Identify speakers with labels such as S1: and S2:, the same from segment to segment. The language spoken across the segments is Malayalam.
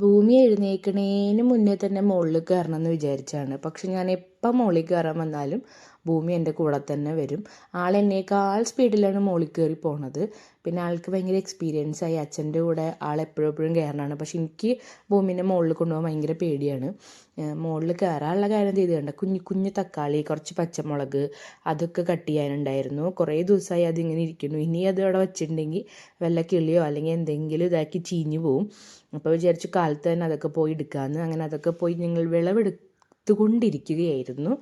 S1: ഭൂമി എഴുന്നേൽക്കണേന് മുന്നേ തന്നെ മുകളിൽ കയറണം എന്ന് വിചാരിച്ചാണ്. പക്ഷെ ഞാൻ എപ്പം മുകളിൽ കയറാൻ വന്നാലും ഭൂമി എൻ്റെ കൂടെ തന്നെ വരും. ആളെന്നേക്കാൾ സ്പീഡിലാണ് മുകളിൽ കയറി പോണത്. പിന്നെ ആൾക്ക് ഭയങ്കര എക്സ്പീരിയൻസ് ആയി. അച്ഛൻ്റെ കൂടെ ആളെപ്പോഴും കയറണതാണ്. പക്ഷെ എനിക്ക് ഭൂമിൻ്റെ മുകളിൽ കൊണ്ടുപോകാൻ ഭയങ്കര പേടിയാണ്. മുകളിൽ കയറാനുള്ള കാര്യം ചെയ്ത് കണ്ട കുഞ്ഞു കുഞ്ഞു തക്കാളി, കുറച്ച് പച്ചമുളക്, അതൊക്കെ കട്ട് ചെയ്യാനുണ്ടായിരുന്നു. കുറേ ദിവസമായി അതിങ്ങനെ ഇരിക്കുന്നു. ഇനി അത് അവിടെ വെച്ചിട്ടുണ്ടെങ്കിൽ വല്ല കിളിയോ അല്ലെങ്കിൽ എന്തെങ്കിലും ഇതാക്കി ചീഞ്ഞു പോവും. അപ്പോൾ വിചാരിച്ചു കാലത്ത് തന്നെ അതൊക്കെ പോയി എടുക്കാമെന്ന്. അങ്ങനെ അതൊക്കെ പോയി ഞങ്ങൾ വിളവെടുത്തുകൊണ്ടിരിക്കുകയായിരുന്നു.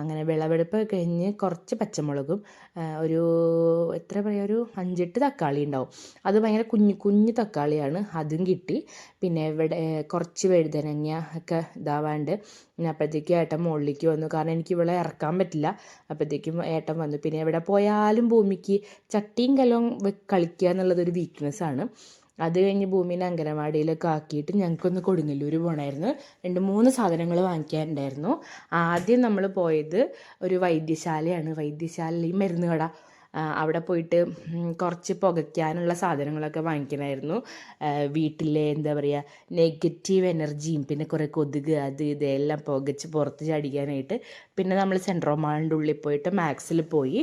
S1: അങ്ങനെ വിളവെടുപ്പ് കഴിഞ്ഞ് കുറച്ച് പച്ചമുളകും ഒരു എത്ര പറയുക ഒരു 5-8 തക്കാളി ഉണ്ടാവും. അത് ഭയങ്കര കുഞ്ഞു കുഞ്ഞു തക്കാളിയാണ്, അതും കിട്ടി. പിന്നെ ഇവിടെ കുറച്ച് വഴുതനങ്ങ ഒക്കെ ഇതാവാണ്ട് അപ്പോഴത്തേക്കും ഏട്ടൻ മുകളിലേക്ക് വന്നു. കാരണം എനിക്ക് ഇവിടെ ഇറക്കാൻ പറ്റില്ല. അപ്പോഴത്തേക്കും ഏട്ടൻ വന്നു. പിന്നെ എവിടെ പോയാലും ഭൂമിക്ക് ചട്ടിയും കലവും കളിക്കുക എന്നുള്ളതൊരു വീക്ക്നെസ്സാണ്. അത് കഴിഞ്ഞ് ഭൂമിനെ അംഗനവാടിയിലൊക്കെ ആക്കിയിട്ട് ഞങ്ങൾക്കൊന്ന് കൊടുങ്ങല്ലൂർ പോകണമായിരുന്നു. 2-3 സാധനങ്ങൾ വാങ്ങിക്കാനുണ്ടായിരുന്നു. ആദ്യം നമ്മൾ പോയത് ഒരു വൈദ്യശാലയാണ്. വൈദ്യശാലയിൽ മരുന്ന് കട, അവിടെ പോയിട്ട് കുറച്ച് പുകയ്ക്കാനുള്ള സാധനങ്ങളൊക്കെ വാങ്ങിക്കണമായിരുന്നു. വീട്ടിലെ എന്താ പറയുക നെഗറ്റീവ് എനർജിയും പിന്നെ കുറേ കൊതുക് അത് ഇതെല്ലാം പുകച്ച് പുറത്ത് ചാടിക്കാനായിട്ട്. പിന്നെ നമ്മൾ സെൻട്രൽ മാളിൻ്റെ ഉള്ളിൽ പോയിട്ട് മാക്സിൽ പോയി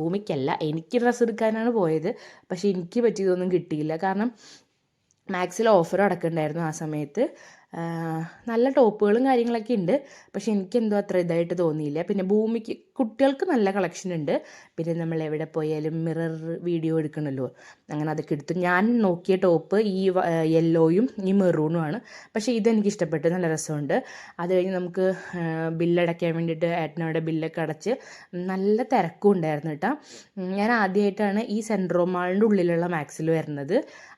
S1: ഭൂമിക്കല്ല എനിക്ക് ഡ്രസ്സ് എടുക്കാനാണ് പോയത്. പക്ഷേ എനിക്ക് പറ്റിയതൊന്നും കിട്ടിയില്ല. കാരണം മാക്സിൽ ഓഫർ അടക്കണ്ടായിരുന്നു ആ സമയത്ത്. നല്ല ടോപ്പുകളും കാര്യങ്ങളൊക്കെ ഉണ്ട്. പക്ഷെ എനിക്കെന്തോ അത്ര ഇതായിട്ട് തോന്നിയില്ല. പിന്നെ ഭൂമിക്ക് കുട്ടികൾക്ക് നല്ല കളക്ഷൻ ഉണ്ട്. പിന്നെ നമ്മൾ എവിടെ പോയാലും മിറർ വീഡിയോ എടുക്കണമല്ലോ, അങ്ങനെ അതൊക്കെ എടുത്തു. ഞാൻ നോക്കിയ ടോപ്പ് ഈ യെല്ലോയും ഈ മെറൂണുമാണ്. പക്ഷേ ഇതെനിക്ക് ഇഷ്ടപ്പെട്ടു, നല്ല രസമുണ്ട്. അത് കഴിഞ്ഞ് നമുക്ക് ബില്ലടയ്ക്കാൻ വേണ്ടിയിട്ട് ഏട്ടനോടെ ബില്ലൊക്കെ അടച്ച് നല്ല തിരക്കും ഉണ്ടായിരുന്നു കേട്ടോ. ഞാൻ ആദ്യമായിട്ടാണ് ഈ സെൻട്രോ മാളിൻ്റെ ഉള്ളിലുള്ള മാക്സിൽ വരുന്നത്.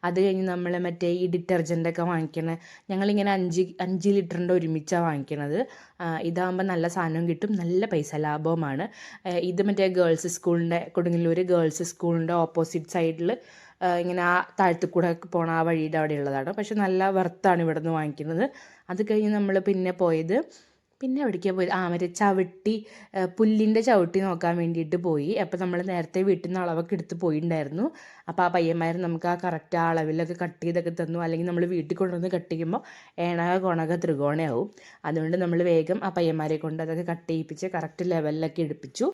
S1: അത് കഴിഞ്ഞ് നമ്മൾ മറ്റേ ഈ ഡിറ്റർജൻ്റൊക്കെ വാങ്ങിക്കണ ഞങ്ങളിങ്ങനെ 5 ലിറ്ററിൻ്റെ ഒരുമിച്ചാണ് വാങ്ങിക്കണത്. ഇതാകുമ്പോൾ നല്ല സാധനവും കിട്ടും, നല്ല പൈസ ലാഭവുമാണ്. ഇത് മറ്റേ ഗേൾസ് സ്കൂളിൻ്റെ കൊടുങ്ങല്ലൂർ ഗേൾസ് സ്കൂളിൻ്റെ ഓപ്പോസിറ്റ് സൈഡിൽ ഇങ്ങനെ ആ താഴത്തു കൂടെ പോണ ആ വഴിയുടെ അവിടെ ഉള്ളതാണ്. പക്ഷെ നല്ല വർത്താണ് ഇവിടെ നിന്ന് വാങ്ങിക്കുന്നത്. അത് കഴിഞ്ഞ് നമ്മൾ പിന്നെ പോയത് എവിടേക്കാണ് പോയത്, മറ്റേ ചവിട്ടി പുല്ലിൻ്റെ ചവിട്ടി നോക്കാൻ വേണ്ടിയിട്ട് പോയി. അപ്പോൾ നമ്മൾ നേരത്തെ വീട്ടിൽ നിന്ന് അളവൊക്കെ എടുത്ത് പോയിട്ടുണ്ടായിരുന്നു. അപ്പോൾ ആ പയ്യന്മാർ നമുക്ക് ആ കറക്റ്റ് ആ അളവിലൊക്കെ കട്ട് ചെയ്തൊക്കെ തന്നു. അല്ലെങ്കിൽ നമ്മൾ വീട്ടിൽ കൊണ്ടുവന്ന് കട്ട് ചെയ്യുമ്പോൾ ഏണക കൊണക ത്രികോണയാവും. അതുകൊണ്ട് നമ്മൾ വേഗം ആ പയ്യന്മാരെ കൊണ്ട് അതൊക്കെ കട്ട് ചെയ്യിപ്പിച്ച് കറക്റ്റ് ലെവലിലൊക്കെ എടുപ്പിച്ചു.